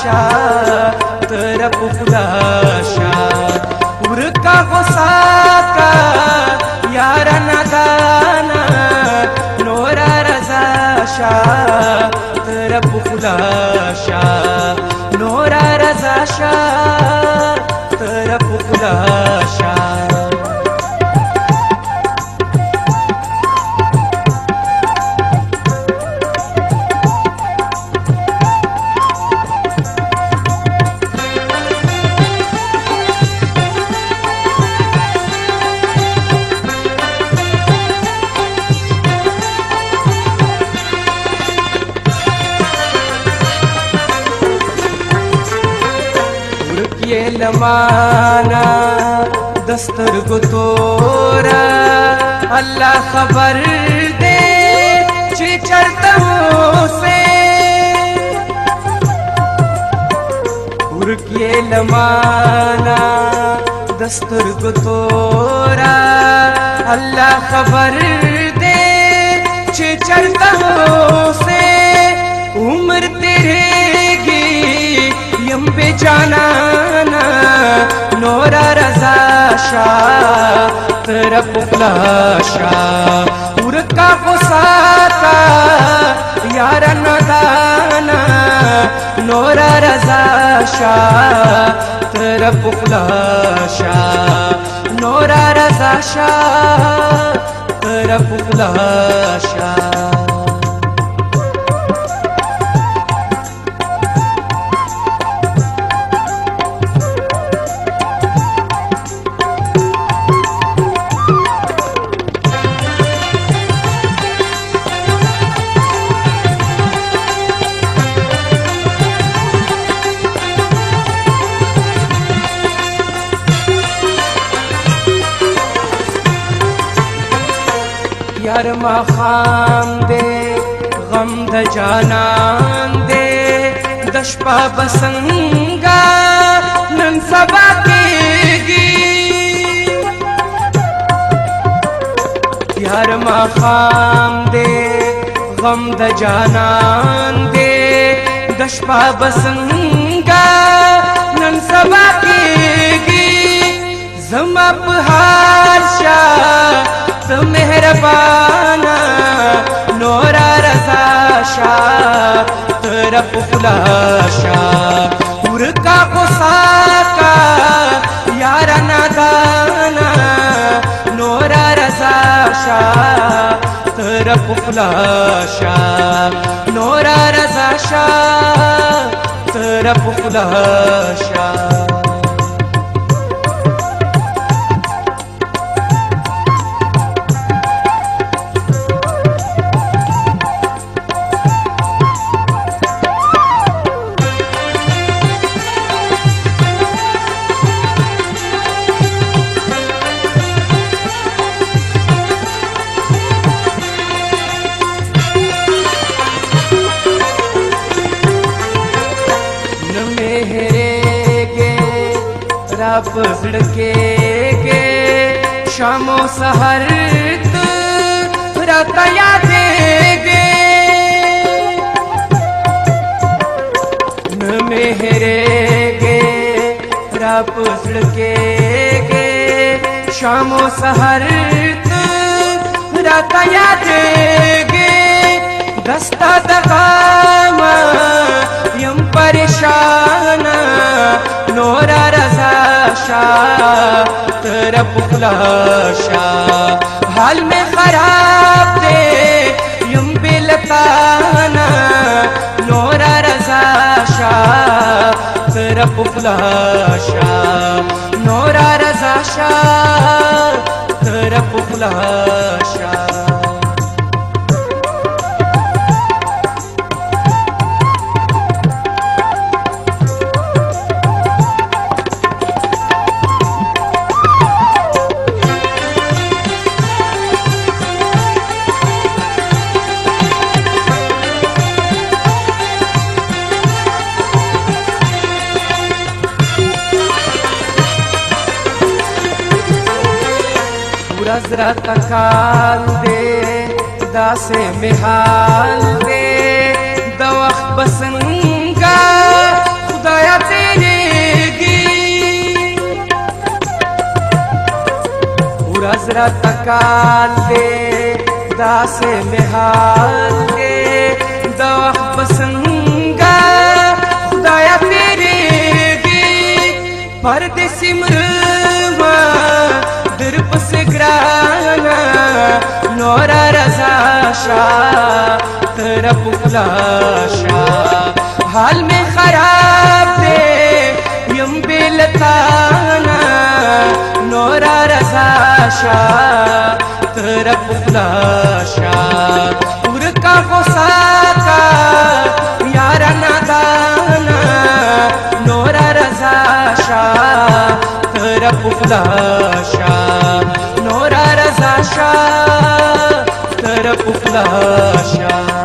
شا طرف خدا شا ورکا غصات کا یار ندانا نورا رضا شا طرف خدا شا نورا رضا شا طرف خدا شا ये लमाना दस्तर को तोरा अल्लाह खबर दे चलता हूँ से ये लमाना दस्तर को तोरा अल्लाह खबर दे चलता हूँ से उम्र तेरेगी यम पे जाना नोरा रजा शाह तरफ फ्लाशा उरका गुसाता यारा नदाना नोरा रजा शाह तरफ फ्लाशा नोरा रजा शाह तरफ फ्लाशा यार मखाम दे गम द जानान दे दशपा बसंगा नन सबा केगी यार मखाम दे गम द जानान दे दशपा बसंगा नन सबा केगी जमा पहाड़शा तो मेहरबाना नोरा रजा शाह तरफ फ्लाशा उरका गुसाका यारा नादाना नोरा रजा शाह तरफ फ्लाशा नोरा रजा शाह तरफ फ्लाशा रब लड़के गे शामो सहर रात यादे गे न मेहरे गे रब लड़के गे शामो सहर रात यादे गे दस्ता दगामा यम परेशाना नोरा रजा शाह तरफ फ्लाशा हाल में खराब दे यम बिलताना नोरा रजा शाह तरफ फ्लाशा नोरा रजा शाह तरफ फ्लाशा नजरा तकाल दे दासे में हाल दे दवख बसंगा ورځ راته کال دی داسې مې حال دی د وخت به څنګه خدایه تېرېږي پردېسي مرمه در پسې ګرانه نوره رضا شه ته راپخلا شه حال مې خراب دی یم بې له تانه نوره رضا شه ته راپخلا شه ورکه غوسه کا یاره نادانه نوره رضا شه ته راپخلا شه نوره رضا شه ته راپخلا شه